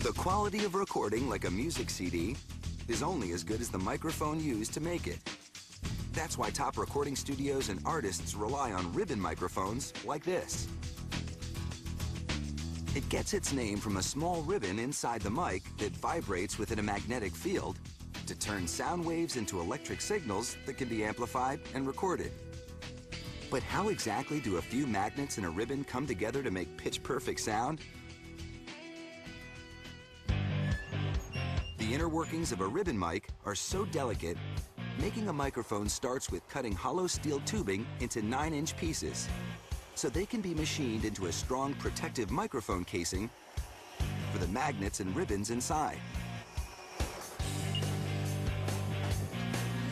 The quality of recording, like a music CD, is only as good as the microphone used to make it. That's why top recording studios and artists rely on ribbon microphones like this. It gets its name from a small ribbon inside the mic that vibrates within a magnetic field to turn sound waves into electric signals that can be amplified and recorded. But how exactly do a few magnets and a ribbon come together to make pitch-perfect sound? The inner workings of a ribbon mic are so delicate, making a microphone starts with cutting hollow steel tubing into 9-inch pieces, so they can be machined into a strong protective microphone casing for the magnets and ribbons inside.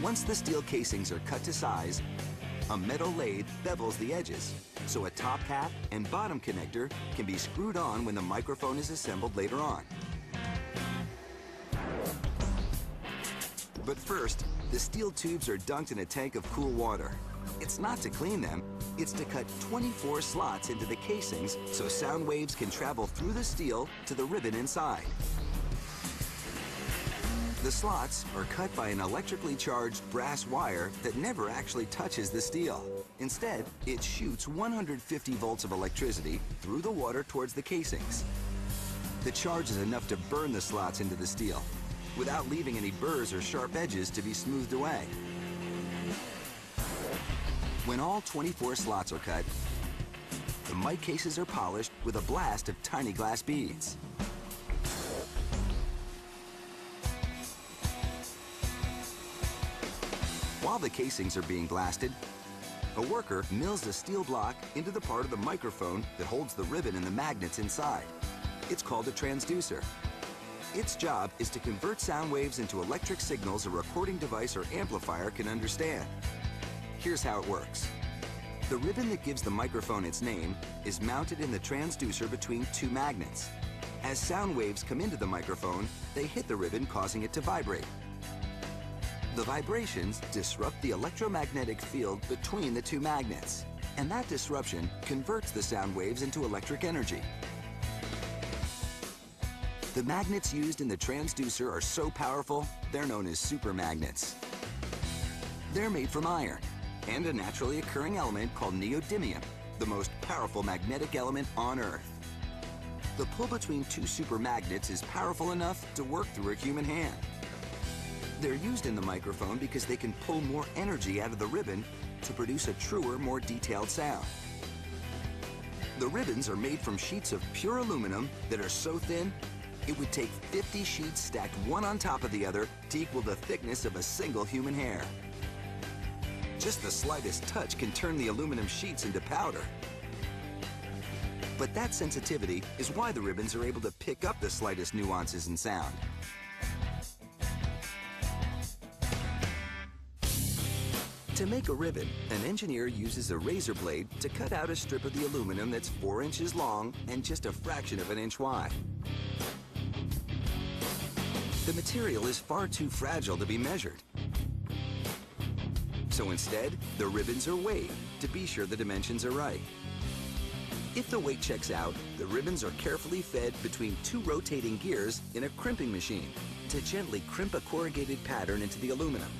Once the steel casings are cut to size, a metal lathe bevels the edges, so a top cap and bottom connector can be screwed on when the microphone is assembled later on. But first, the steel tubes are dunked in a tank of cool water. It's not to clean them, it's to cut 24 slots into the casings so sound waves can travel through the steel to the ribbon inside. The slots are cut by an electrically charged brass wire that never actually touches the steel. Instead, it shoots 150 volts of electricity through the water towards the casings. The charge is enough to burn the slots into the steel, without leaving any burrs or sharp edges to be smoothed away. When all 24 slots are cut, the mic cases are polished with a blast of tiny glass beads. While the casings are being blasted, a worker mills a steel block into the part of the microphone that holds the ribbon and the magnets inside. It's called a transducer. Its job is to convert sound waves into electric signals a recording device or amplifier can understand. Here's how it works. The ribbon that gives the microphone its name is mounted in the transducer between two magnets. As sound waves come into the microphone, they hit the ribbon, causing it to vibrate. The vibrations disrupt the electromagnetic field between the two magnets, and that disruption converts the sound waves into electric energy. The magnets used in the transducer are so powerful, they're known as supermagnets. They're made from iron and a naturally occurring element called neodymium, the most powerful magnetic element on Earth. The pull between two supermagnets is powerful enough to work through a human hand. They're used in the microphone because they can pull more energy out of the ribbon to produce a truer, more detailed sound. The ribbons are made from sheets of pure aluminum that are so thin, it would take 50 sheets stacked one on top of the other to equal the thickness of a single human hair. Just the slightest touch can turn the aluminum sheets into powder. But that sensitivity is why the ribbons are able to pick up the slightest nuances in sound. To make a ribbon, an engineer uses a razor blade to cut out a strip of the aluminum that's 4 inches long and just a fraction of an inch wide. The material is far too fragile to be measured. So instead, the ribbons are weighed to be sure the dimensions are right. If the weight checks out, the ribbons are carefully fed between two rotating gears in a crimping machine to gently crimp a corrugated pattern into the aluminum.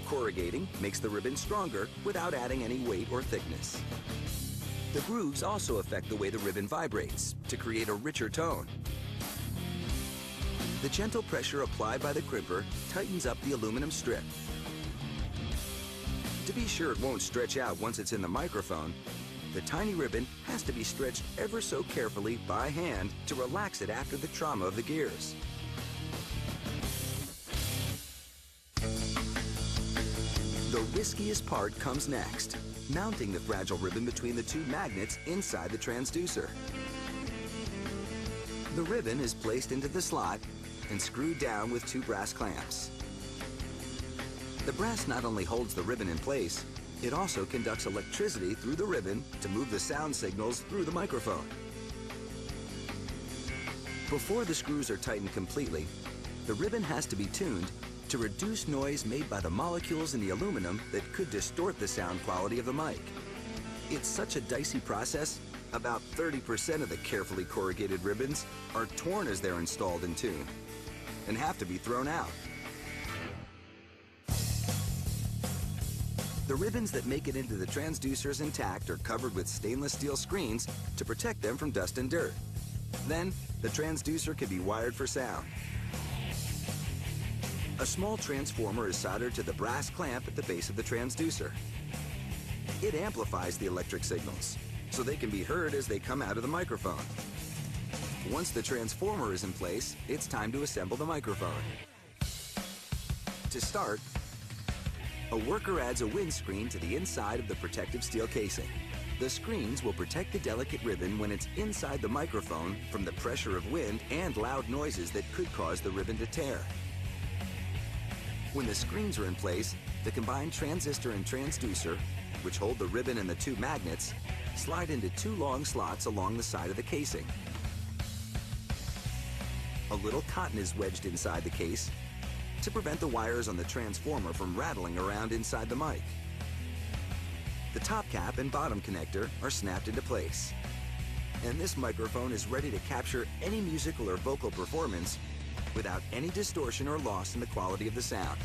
Corrugating makes the ribbon stronger without adding any weight or thickness. The grooves also affect the way the ribbon vibrates to create a richer tone. The gentle pressure applied by the crimper tightens up the aluminum strip. To be sure it won't stretch out once it's in the microphone, the tiny ribbon has to be stretched ever so carefully by hand to relax it after the trauma of the gears. The riskiest part comes next, mounting the fragile ribbon between the two magnets inside the transducer. The ribbon is placed into the slot and screwed down with two brass clamps. The brass not only holds the ribbon in place, it also conducts electricity through the ribbon to move the sound signals through the microphone. Before the screws are tightened completely, the ribbon has to be tuned to reduce noise made by the molecules in the aluminum that could distort the sound quality of the mic. It's such a dicey process, About 30% of the carefully corrugated ribbons are torn as they're installed in tune and have to be thrown out. The ribbons that make it into the transducers intact are covered with stainless steel screens to protect them from dust and dirt. Then, the transducer can be wired for sound. A small transformer is soldered to the brass clamp at the base of the transducer. It amplifies the electric signals, so they can be heard as they come out of the microphone. Once the transformer is in place, it's time to assemble the microphone. To start, a worker adds a windscreen to the inside of the protective steel casing. The screens will protect the delicate ribbon when it's inside the microphone from the pressure of wind and loud noises that could cause the ribbon to tear. When the screens are in place, the combined transistor and transducer, which hold the ribbon and the two magnets, slide into two long slots along the side of the casing. A little cotton is wedged inside the case to prevent the wires on the transformer from rattling around inside the mic. The top cap and bottom connector are snapped into place. And this microphone is ready to capture any musical or vocal performance without any distortion or loss in the quality of the sound.